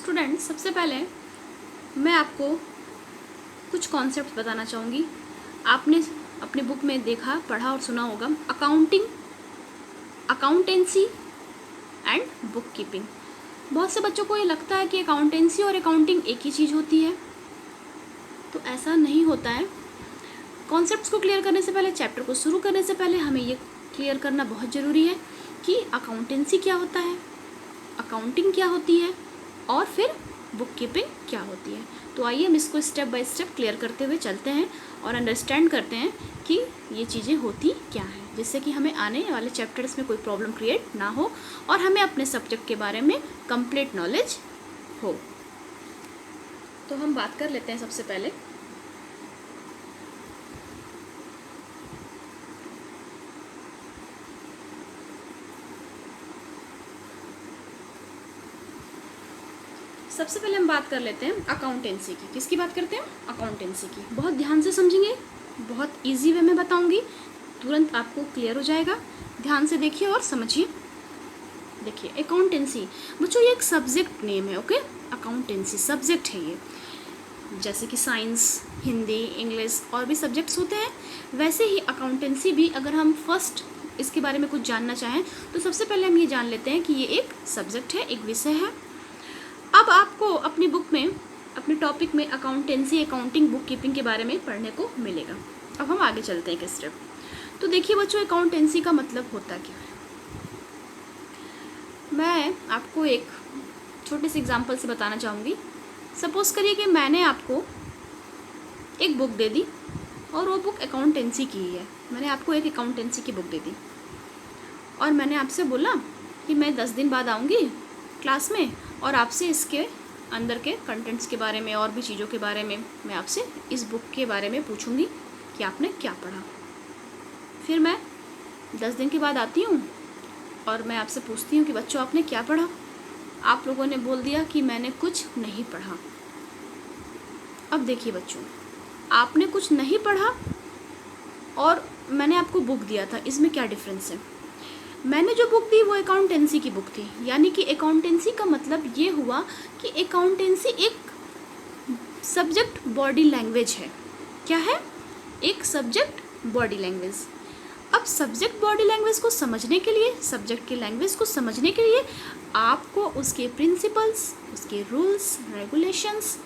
Student, सबसे पहले मैं आपको कुछ कॉन्सेप्ट बताना चाहूँगी। आपने अपनी बुक में देखा, पढ़ा और सुना होगा accounting, accountancy and book keeping. बहुत से बच्चों को ये लगता है कि अकाउंटेंसी और अकाउंटिंग एक ही चीज़ होती है, तो ऐसा नहीं होता है। कॉन्सेप्ट्स को क्लियर करने से पहले, चैप्टर को शुरू करने से पहले हमें ये क्लियर करना बहुत ज़रूरी है कि अकाउंटेंसी क्या होता है, अकाउंटिंग क्या होती है और फिर बुक कीपिंग क्या होती है। तो आइए हम इसको स्टेप बाय स्टेप क्लियर करते हुए चलते हैं और अंडरस्टैंड करते हैं कि ये चीज़ें होती क्या हैं, जिससे कि हमें आने वाले चैप्टर्स में कोई प्रॉब्लम क्रिएट ना हो और हमें अपने सब्जेक्ट के बारे में कंप्लीट नॉलेज हो। तो हम बात कर लेते हैं सबसे पहले हम बात कर लेते हैं अकाउंटेंसी की। किसकी बात करते हैं? अकाउंटेंसी की। बहुत ध्यान से समझेंगे, बहुत इजी वे में बताऊंगी, तुरंत आपको क्लियर हो जाएगा। ध्यान से देखिए और समझिए। देखिए, अकाउंटेंसी बच्चों ये एक सब्जेक्ट नेम है। ओके, अकाउंटेंसी सब्जेक्ट है ये। जैसे कि साइंस, हिंदी, इंग्लिश और भी सब्जेक्ट्स होते हैं, वैसे ही अकाउंटेंसी भी। अगर हम फर्स्ट इसके बारे में कुछ जानना चाहें तो सबसे पहले हम ये जान लेते हैं कि ये एक सब्जेक्ट है, एक विषय है। अब आपको अपनी बुक में, अपने टॉपिक में अकाउंटेंसी, अकाउंटिंग, बुक कीपिंग के बारे में पढ़ने को मिलेगा। अब हम आगे चलते हैं एक स्टेप। तो देखिए बच्चों, अकाउंटेंसी का मतलब होता क्या है। मैं आपको एक छोटे से एग्जांपल से बताना चाहूँगी। सपोज़ करिए कि मैंने आपको एक बुक दे दी और वो बुक अकाउंटेंसी की ही है। मैंने आपको एक अकाउंटेंसी की बुक दे दी और मैंने आपसे बोला कि मैं 10 दिन बाद आऊँगी क्लास में और आपसे इसके अंदर के कंटेंट्स के बारे में और भी चीज़ों के बारे में मैं आपसे इस बुक के बारे में पूछूंगी कि आपने क्या पढ़ा। फिर मैं 10 दिन के बाद आती हूँ और मैं आपसे पूछती हूँ कि बच्चों आपने क्या पढ़ा। आप लोगों ने बोल दिया कि मैंने कुछ नहीं पढ़ा। अब देखिए बच्चों, आपने कुछ नहीं पढ़ा और मैंने आपको बुक दिया था, इसमें क्या डिफरेंस है। मैंने जो बुक दी वो अकाउंटेंसी की बुक थी, यानी कि अकाउंटेंसी का मतलब ये हुआ कि अकाउंटेंसी एक सब्जेक्ट बॉडी लैंग्वेज है। क्या है? एक सब्जेक्ट बॉडी लैंग्वेज। अब सब्जेक्ट बॉडी लैंग्वेज को समझने के लिए, सब्जेक्ट की लैंग्वेज को समझने के लिए आपको उसके प्रिंसिपल्स, उसके रूल्स, रेगुलेशंस,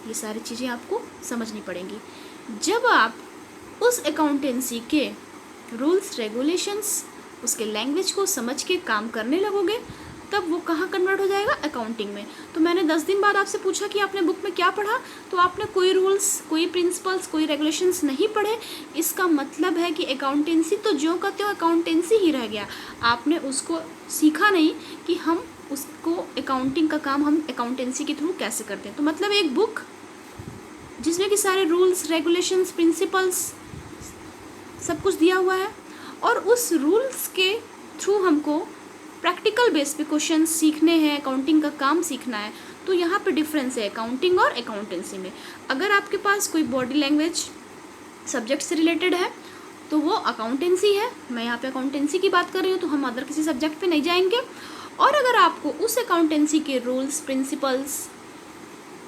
ये सारी चीज़ें आपको समझनी पड़ेंगी। जब आप उस अकाउंटेंसी के रूल्स, रेगुलेशंस, उसके लैंग्वेज को समझ के काम करने लगोगे, तब वो कहाँ कन्वर्ट हो जाएगा? अकाउंटिंग में। तो मैंने 10 दिन बाद आपसे पूछा कि आपने बुक में क्या पढ़ा, तो आपने कोई रूल्स, कोई प्रिंसिपल्स, कोई रेगुलेशंस नहीं पढ़े। इसका मतलब है कि अकाउंटेंसी तो ज्यों का त्यों अकाउंटेंसी ही रह गया। आपने उसको सीखा नहीं कि हम उसको, अकाउंटिंग का काम हम अकाउंटेंसी के थ्रू कैसे करते हैं। तो मतलब एक बुक जिसमें कि सारे रूल्स, रेगुलेशंस, प्रिंसिपल्स सब कुछ दिया हुआ है और उस रूल्स के थ्रू हमको प्रैक्टिकल बेस पे क्वेश्चन सीखने हैं, अकाउंटिंग का काम सीखना है। तो यहाँ पे डिफरेंस है अकाउंटिंग और अकाउंटेंसी में। अगर आपके पास कोई बॉडी लैंग्वेज सब्जेक्ट से रिलेटेड है तो वो अकाउंटेंसी है। मैं यहाँ पे अकाउंटेंसी की बात कर रही हूँ, तो हम अदर किसी सब्जेक्ट पे नहीं जाएंगे। और अगर आपको उस अकाउंटेंसी के रूल्स, प्रिंसिपल्स,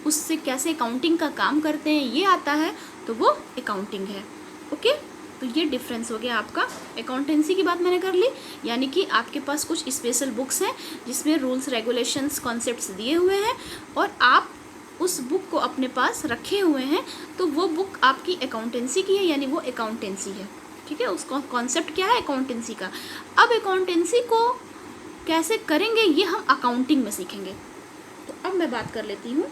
उससे कैसे अकाउंटिंग का काम करते हैं ये आता है, तो वो अकाउंटिंग है। ओके, तो ये डिफरेंस हो गया आपका। अकाउंटेंसी की बात मैंने कर ली, यानी कि आपके पास कुछ स्पेशल बुक्स हैं जिसमें रूल्स, रेगुलेशंस, कॉन्सेप्ट्स दिए हुए हैं और आप उस बुक को अपने पास रखे हुए हैं, तो वो बुक आपकी अकाउंटेंसी की है, यानी वो अकाउंटेंसी है। ठीक है, उसका कॉन्सेप्ट क्या है? अकाउंटेंसी का। अब अकाउंटेंसी को कैसे करेंगे ये हम अकाउंटिंग में सीखेंगे। तो अब मैं बात कर लेती हूँ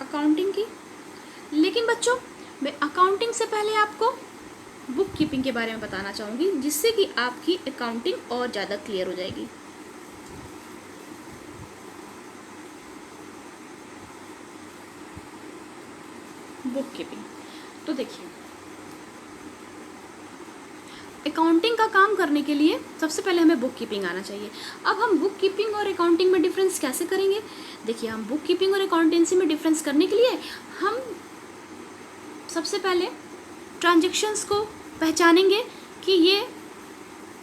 अकाउंटिंग की। लेकिन बच्चों, मैं अकाउंटिंग से पहले आपको बुक कीपिंग के बारे में बताना चाहूँगी, जिससे कि आपकी अकाउंटिंग और ज़्यादा क्लियर हो जाएगी। बुक कीपिंग, तो देखिए, अकाउंटिंग का काम करने के लिए सबसे पहले हमें बुक कीपिंग आना चाहिए। अब हम बुक कीपिंग और अकाउंटिंग में डिफरेंस कैसे करेंगे? देखिए, हम बुक कीपिंग और अकाउंटेंसी में डिफरेंस करने के लिए हम सबसे पहले ट्रांजैक्शंस को पहचानेंगे कि ये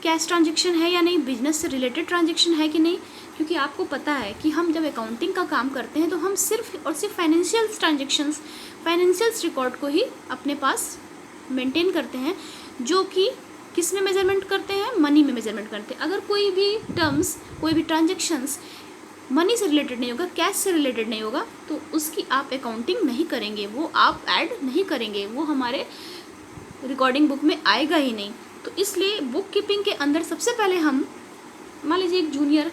कैश ट्रांजेक्शन है या नहीं, बिजनेस से रिलेटेड ट्रांजेक्शन है कि नहीं, क्योंकि आपको पता है कि हम जब अकाउंटिंग का काम करते हैं तो हम सिर्फ और सिर्फ फाइनेंशियल ट्रांजेक्शन्स, फाइनेंशियल्स रिकॉर्ड को ही अपने पास मेंटेन करते हैं, जो कि किस में मेजरमेंट करते हैं, मनी में मेजरमेंट करते हैं। अगर कोई भी टर्म्स, कोई भी ट्रांजेक्शन्स मनी से रिलेटेड नहीं होगा, कैश से रिलेटेड नहीं होगा, तो उसकी आप अकाउंटिंग नहीं करेंगे, वो आप ऐड नहीं करेंगे, वो हमारे रिकॉर्डिंग बुक में आएगा ही नहीं। तो इसलिए बुक कीपिंग के अंदर सबसे पहले हम मान लीजिए एक जूनियर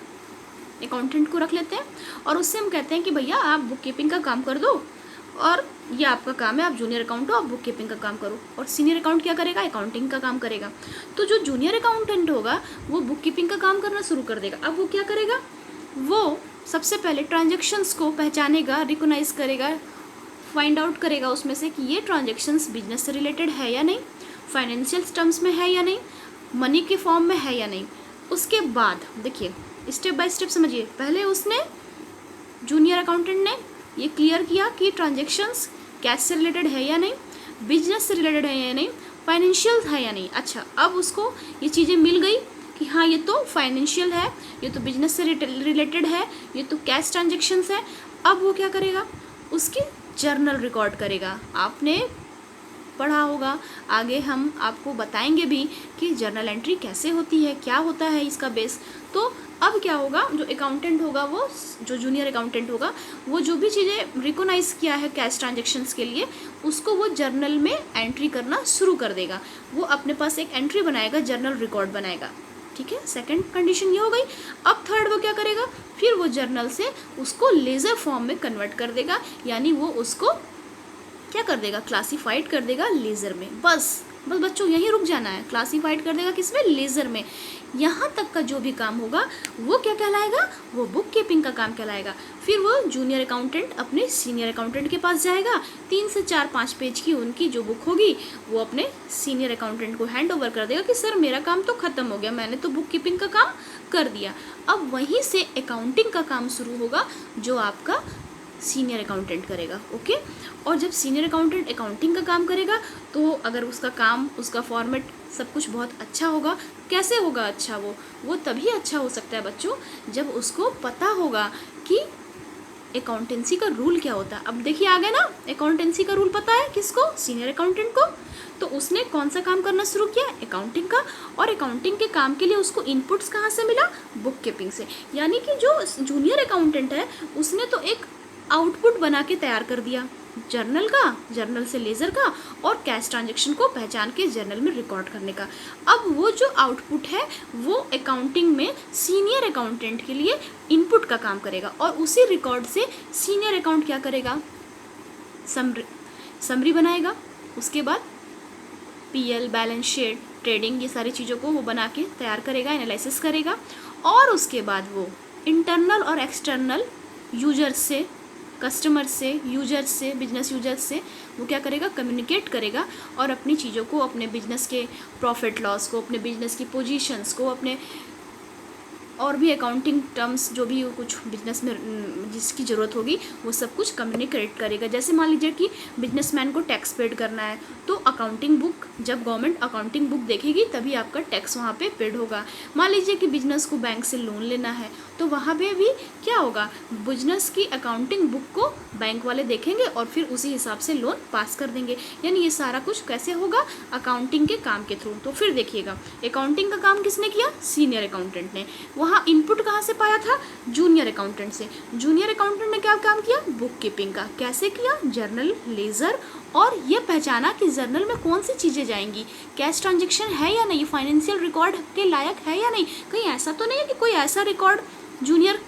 अकाउंटेंट को रख लेते हैं और उससे हम कहते हैं कि भैया आप बुक कीपिंग का काम कर दो, और ये आपका काम है, आप जूनियर अकाउंट हो, आप बुक कीपिंग का काम करो। और सीनियर अकाउंट क्या करेगा, अकाउंटिंग का काम करेगा। तो जो जूनियर अकाउंटेंट होगा वो बुक कीपिंग का काम करना शुरू कर देगा। अब वो क्या करेगा, वो सबसे पहले ट्रांजेक्शन्स को पहचानेगा, रिकॉग्नाइज करेगा, फाइंड आउट करेगा उसमें से कि ये ट्रांजेक्शन्स बिजनेस से रिलेटेड है या नहीं, फाइनेंशियल टर्म्स में है या नहीं, मनी के फॉर्म में है या नहीं। उसके बाद देखिए स्टेप बाय स्टेप समझिए। पहले उसने, जूनियर अकाउंटेंट ने ये क्लियर किया कि ट्रांजेक्शन्स कैश से रिलेटेड है या नहीं, बिजनेस से रिलेटेड है या नहीं, फाइनेंशियल है या नहीं। अच्छा, अब उसको ये चीज़ें मिल गई कि हाँ ये तो फाइनेंशियल है, ये तो बिजनेस से रिलेटेड है, ये तो कैश ट्रांजेक्शन्स है। अब वो क्या करेगा, उसकी जर्नल रिकॉर्ड करेगा। आपने पढ़ा होगा, आगे हम आपको बताएंगे भी कि जर्नल एंट्री कैसे होती है, क्या होता है इसका बेस। तो अब क्या होगा, जो अकाउंटेंट होगा, वो जो जूनियर अकाउंटेंट होगा, वो जो भी चीज़ें रिकॉग्नाइज किया है कैश ट्रांजेक्शन्स के लिए, उसको वो जर्नल में एंट्री करना शुरू कर देगा। वो अपने पास एक एंट्री बनाएगा, जर्नल रिकॉर्ड बनाएगा। ठीक है, सेकंड कंडीशन ये हो गई। अब थर्ड वो क्या करेगा, फिर वो जर्नल से उसको लेज़र फॉर्म में कन्वर्ट कर देगा, यानी वो उसको क्या कर देगा, क्लासीफाइड कर देगा लेज़र में। बस बच्चों यहीं रुक जाना है, क्लासीफाइड कर देगा किसमें, लेज़र में। यहाँ तक का जो भी काम होगा वो क्या कहलाएगा, वो बुक कीपिंग का काम कहलाएगा। फिर वो जूनियर अकाउंटेंट अपने सीनियर अकाउंटेंट के पास जाएगा, 3 से 4-5 पेज की उनकी जो बुक होगी वो अपने सीनियर अकाउंटेंट को हैंड ओवर कर देगा कि सर मेरा काम तो ख़त्म हो गया, मैंने तो बुक कीपिंग का काम कर दिया। अब वहीं से अकाउंटिंग का काम शुरू होगा, जो आपका सीनियर अकाउंटेंट करेगा। ओके, और जब सीनियर अकाउंटेंट अकाउंटिंग का काम करेगा तो अगर उसका काम, उसका फॉर्मेट सब कुछ बहुत अच्छा होगा। कैसे होगा अच्छा, वो तभी अच्छा हो सकता है बच्चों जब उसको पता होगा कि अकाउंटेंसी का रूल क्या होता है। अब देखिए आ गया ना, अकाउंटेंसी का रूल पता है किसको, सीनियर अकाउंटेंट को। तो उसने कौन सा काम करना शुरू किया, अकाउंटिंग का। और अकाउंटिंग के काम के लिए उसको इनपुट्स कहाँ से मिला, बुक कीपिंग से। यानी कि जो जूनियर अकाउंटेंट है उसने तो एक आउटपुट बना के तैयार कर दिया, जर्नल का, जर्नल से लेज़र का, और कैश ट्रांजेक्शन को पहचान के जर्नल में रिकॉर्ड करने का। अब वो जो आउटपुट है वो अकाउंटिंग में सीनियर अकाउंटेंट के लिए इनपुट का काम करेगा, और उसी रिकॉर्ड से सीनियर अकाउंट क्या करेगा, समरी बनाएगा। उसके बाद पीएल, बैलेंस शीट, ट्रेडिंग, ये सारी चीज़ों को वो बना के तैयार करेगा, एनालिसिस करेगा। और उसके बाद वो इंटरनल और एक्सटर्नल यूजर्स से, कस्टमर से, यूजर्स से, बिजनेस यूजर्स से वो क्या करेगा, कम्युनिकेट करेगा, और अपनी चीज़ों को, अपने बिजनेस के प्रॉफिट लॉस को, अपने बिजनेस की पोजीशंस को, अपने और भी अकाउंटिंग टर्म्स जो भी कुछ बिजनेस में जिसकी ज़रूरत होगी वो सब कुछ कम्युनिकेट करेगा। जैसे मान लीजिए कि बिजनेसमैन को टैक्स पेड करना है, तो अकाउंटिंग बुक, जब गवर्नमेंट अकाउंटिंग बुक देखेगी तभी आपका टैक्स वहाँ पे पेड होगा। मान लीजिए कि बिजनेस को बैंक से लोन लेना है, तो वहाँ पे भी क्या होगा, बिजनेस की अकाउंटिंग बुक को बैंक वाले देखेंगे और फिर उसी हिसाब से लोन पास कर देंगे। यानी ये सारा कुछ कैसे होगा, अकाउंटिंग के काम के थ्रू। तो फिर देखिएगा अकाउंटिंग का काम किसने किया, सीनियर अकाउंटेंट ने। वहाँ इनपुट कहाँ से पाया था, जूनियर अकाउंटेंट से। जूनियर अकाउंटेंट ने क्या काम किया, बुक कीपिंग का। कैसे किया, जर्नल, लेज़र, और ये पहचाना कि जर्नल में कौन सी चीज़ें जाएंगी, कैश ट्रांजेक्शन है या नहीं, फाइनेंशियल रिकॉर्ड के लायक है या नहीं। कहीं ऐसा तो नहीं है कि कोई ऐसा रिकॉर्ड जूनियर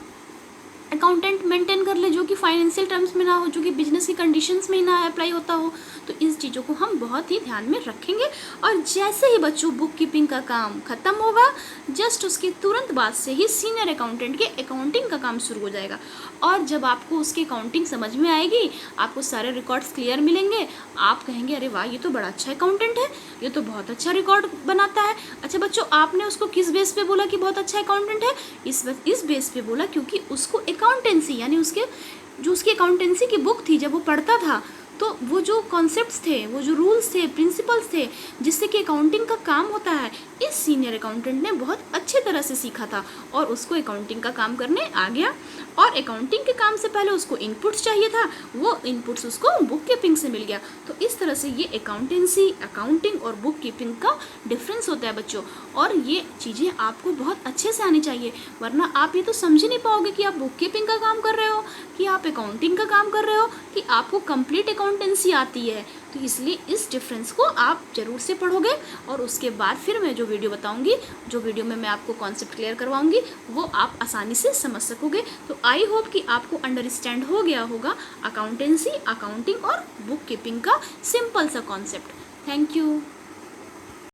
अकाउंटेंट मेंटेन कर ले जो कि फाइनेंशियल टर्म्स में ना हो, जो कि बिजनेस की कंडीशंस में ही ना अप्लाई होता हो। तो इस चीज़ों को हम बहुत ही ध्यान में रखेंगे। और जैसे ही बच्चों बुक कीपिंग का काम ख़त्म होगा, जस्ट उसके तुरंत बाद से ही सीनियर अकाउंटेंट के अकाउंटिंग का काम शुरू हो जाएगा। और जब आपको उसकी अकाउंटिंग समझ में आएगी, आपको सारे रिकॉर्ड्स क्लियर मिलेंगे, आप कहेंगे अरे वाह ये तो बड़ा अच्छा अकाउंटेंट है, ये तो बहुत अच्छा रिकॉर्ड बनाता है। अच्छा बच्चों, आपने उसको किस बेस पे बोला कि बहुत अच्छा अकाउंटेंट है, इस बेस पे बोला क्योंकि उसको अकाउंटेंसी, यानी उसके जो उसकी अकाउंटेंसी की बुक थी, जब वो पढ़ता था तो वो जो कॉन्सेप्ट्स थे, वो जो रूल्स थे, प्रिंसिपल्स थे, जिससे कि अकाउंटिंग का काम होता है, इस सीनियर अकाउंटेंट ने बहुत अच्छे तरह से सीखा था और उसको अकाउंटिंग का काम करने आ गया। और अकाउंटिंग के काम से पहले उसको इनपुट्स चाहिए था, वो इनपुट्स उसको बुक कीपिंग से मिल गया। तो इस तरह से ये अकाउंटेंसी, अकाउंटिंग और बुक कीपिंग का डिफरेंस होता है बच्चों। और ये चीज़ें आपको बहुत अच्छे से आनी चाहिए, वरना आप ये तो समझ ही नहीं पाओगे कि आप बुक कीपिंग का काम कर रहे हो, कि आप अकाउंटिंग का काम कर रहे हो, कि आपको कंप्लीट अकाउंटेंसी आती है। तो इसलिए इस डिफरेंस को आप ज़रूर से पढ़ोगे और उसके बाद फिर मैं जो वीडियो बताऊंगी, जो वीडियो में मैं आपको कॉन्सेप्ट क्लियर करवाऊंगी, वो आप आसानी से समझ सकोगे। तो आई होप कि आपको अंडरस्टैंड हो गया होगा अकाउंटेंसी, अकाउंटिंग और बुक कीपिंग का सिंपल सा कॉन्सेप्ट। Thank you.